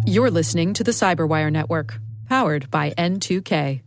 You're listening to the Cyberwire Network, powered by N2K.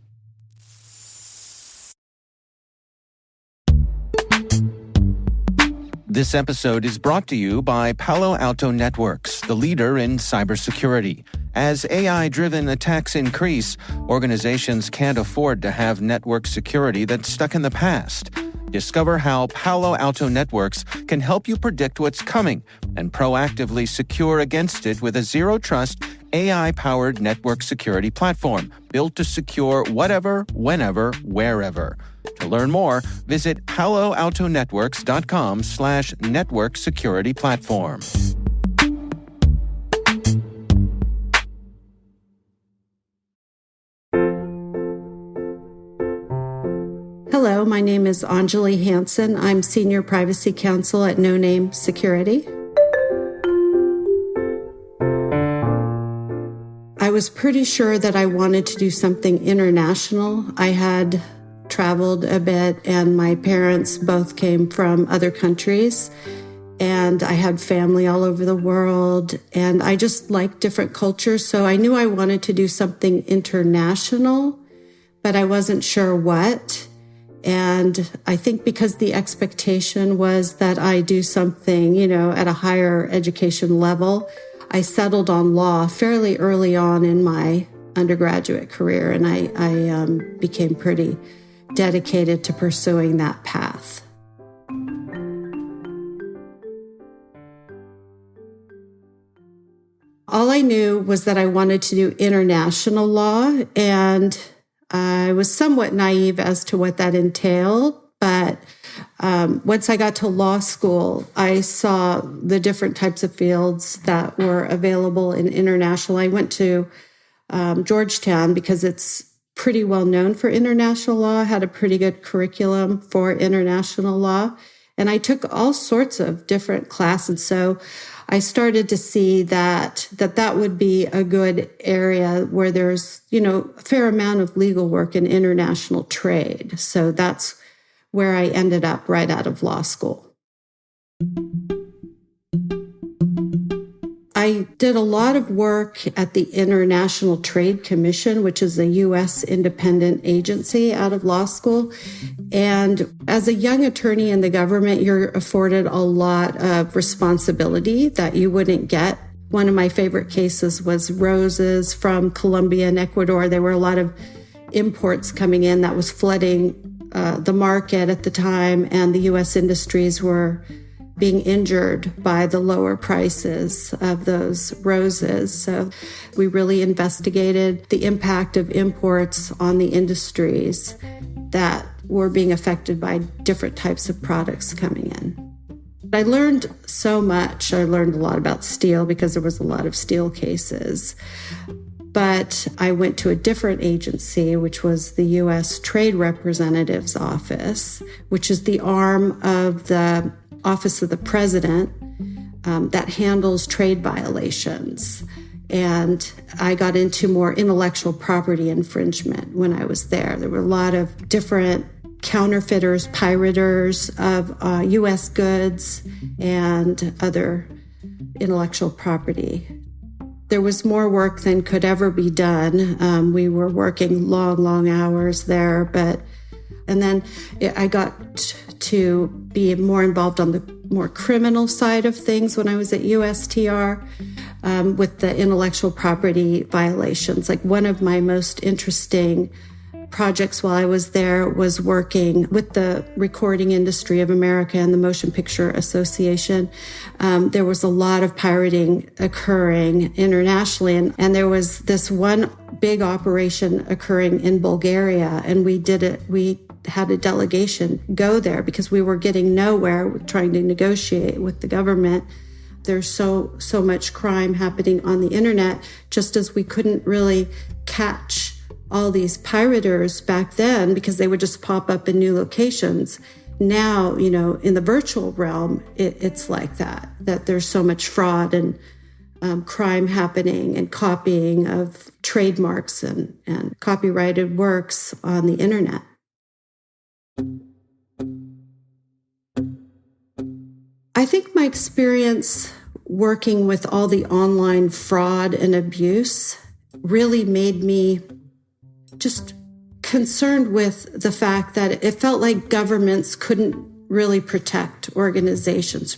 This episode is brought to you by Palo Alto Networks, the leader in cybersecurity. As AI-driven attacks increase, organizations can't afford to have network security that's stuck in the past. Discover how Palo Alto Networks can help you predict what's coming and proactively secure against it with a zero-trust, AI-powered network security platform built to secure whatever, whenever, wherever. To learn more, visit paloaltonetworks.com/network security platform. Hello, my name is Anjali Hansen. I'm Senior Privacy Counsel at Noname Security. I was pretty sure that I wanted to do something international. I had traveled a bit, and my parents both came from other countries, and I had family all over the world, and I just liked different cultures, so I knew I wanted to do something international, but I wasn't sure what. And I think because the expectation was that I do something, at a higher education level, I settled on law fairly early on in my undergraduate career, and I became pretty dedicated to pursuing that path. All I knew was that I wanted to do international law, and I was somewhat naive as to what that entailed. But once I got to law school, I saw the different types of fields that were available in international. I went to Georgetown because it's pretty well known for international law, had a pretty good curriculum for international law. And I took all sorts of different classes. So I started to see that would be a good area where there's, a fair amount of legal work in international trade. So that's where I ended up right out of law school. I did a lot of work at the International Trade Commission, which is a U.S. independent agency out of law school. And as a young attorney in the government, you're afforded a lot of responsibility that you wouldn't get. One of my favorite cases was roses from Colombia and Ecuador. There were a lot of imports coming in that was flooding the market at the time, and the U.S. industries were being injured by the lower prices of those roses. So we really investigated the impact of imports on the industries that were being affected by different types of products coming in. I learned so much. I learned a lot about steel because there was a lot of steel cases. But I went to a different agency, which was the U.S. Trade Representative's Office, which is the arm of the Office of the President that handles trade violations. And I got into more intellectual property infringement when I was there. There were a lot of different counterfeiters, pirators of U.S. goods and other intellectual property. There was more work than could ever be done. We were working long hours there, and then I got to be more involved on the more criminal side of things when I was at USTR with the intellectual property violations. Like one of my most interesting projects while I was there was working with the Recording Industry of America and the Motion Picture Association. There was a lot of pirating occurring internationally, and there was this one big operation occurring in Bulgaria, and we had a delegation go there because we were getting nowhere trying to negotiate with the government. There's so much crime happening on the internet, just as we couldn't really catch all these pirators back then because they would just pop up in new locations. Now, in the virtual realm, it's like that there's so much fraud and crime happening and copying of trademarks and copyrighted works on the internet. I think my experience working with all the online fraud and abuse really made me just concerned with the fact that it felt like governments couldn't really protect organizations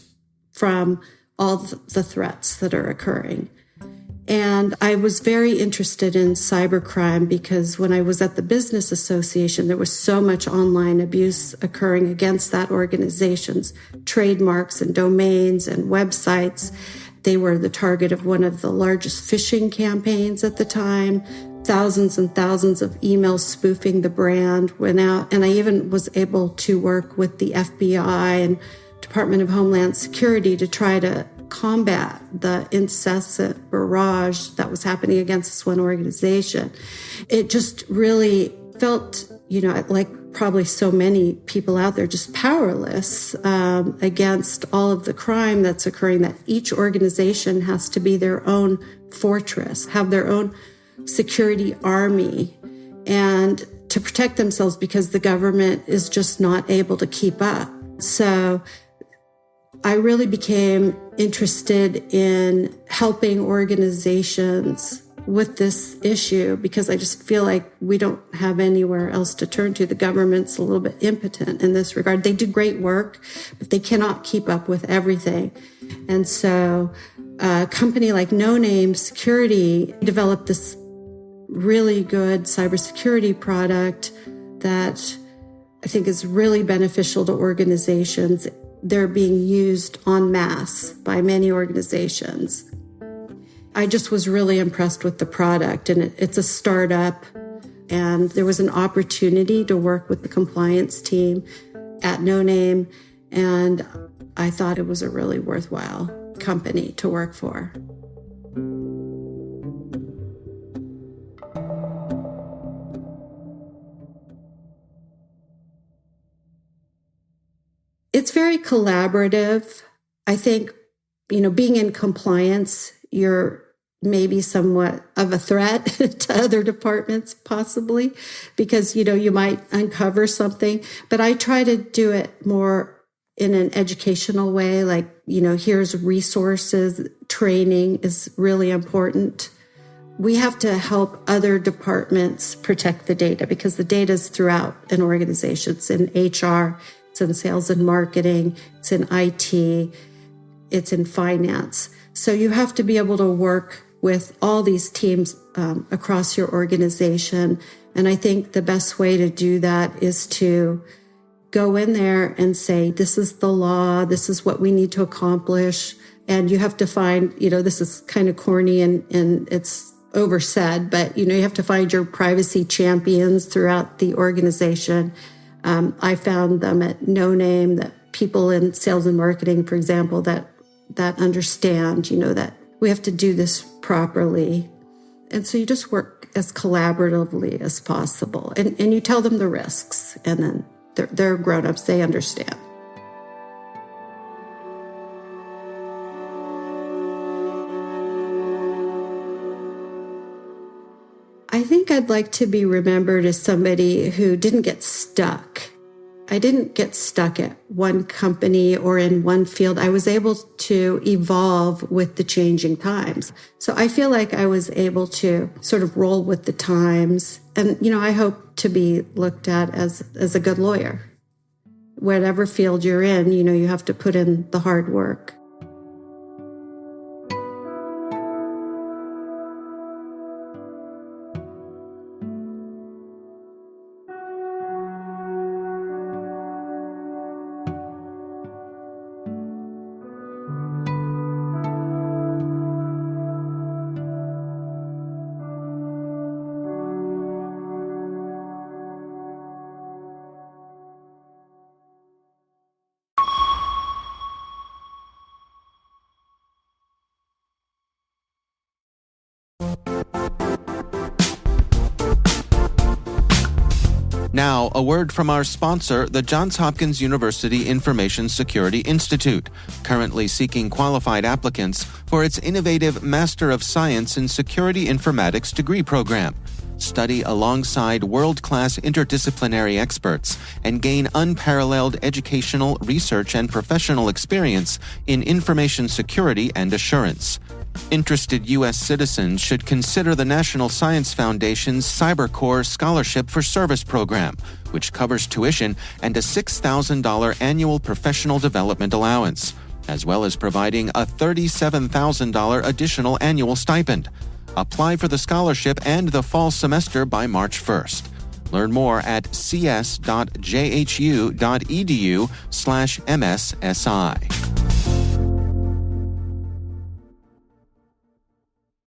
from all the threats that are occurring. And I was very interested in cybercrime because when I was at the Business Association, there was so much online abuse occurring against that organization's trademarks and domains and websites. They were the target of one of the largest phishing campaigns at the time. Thousands and thousands of emails spoofing the brand went out. And I even was able to work with the FBI and Department of Homeland Security to try to combat the incessant barrage that was happening against this one organization. It just really felt, like probably so many people out there, just powerless against all of the crime that's occurring, that each organization has to be their own fortress, have their own security army, and to protect themselves because the government is just not able to keep up. So I really became interested in helping organizations with this issue because I just feel like we don't have anywhere else to turn to. The government's a little bit impotent in this regard. They do great work, but they cannot keep up with everything. And so a company like Noname Security developed this really good cybersecurity product that I think is really beneficial to organizations. They're being used en masse by many organizations. I just was really impressed with the product, and it's a startup, and there was an opportunity to work with the compliance team at Noname, and I thought it was a really worthwhile company to work for. It's very collaborative. I think, being in compliance, you're maybe somewhat of a threat to other departments, possibly, because, you might uncover something. But I try to do it more in an educational way, like, here's resources. Training is really important. We have to help other departments protect the data because the data is throughout an organization. It's in HR. It's in sales and marketing, it's in IT, it's in finance. So you have to be able to work with all these teams across your organization. And I think the best way to do that is to go in there and say, this is the law, this is what we need to accomplish. And you have to find, this is kind of corny and it's oversaid, but, you have to find your privacy champions throughout the organization. I found them at Noname, that people in sales and marketing, for example, that understand, that we have to do this properly. And so you just work as collaboratively as possible. And you tell them the risks, and then they're grown-ups, they understand. I think I'd like to be remembered as somebody who didn't get stuck. I didn't get stuck at one company or in one field. I was able to evolve with the changing times. So I feel like I was able to sort of roll with the times. And, I hope to be looked at as a good lawyer. Whatever field you're in, you have to put in the hard work. Now, a word from our sponsor, the Johns Hopkins University Information Security Institute, currently seeking qualified applicants for its innovative Master of Science in Security Informatics degree program. study alongside world-class interdisciplinary experts, and gain unparalleled educational, research, and professional experience in information security and assurance. Interested U.S. citizens should consider the National Science Foundation's CyberCore Scholarship for Service program, which covers tuition and a $6,000 annual professional development allowance, as well as providing a $37,000 additional annual stipend. Apply for the scholarship and the fall semester by March 1st. Learn more at cs.jhu.edu/MSSI.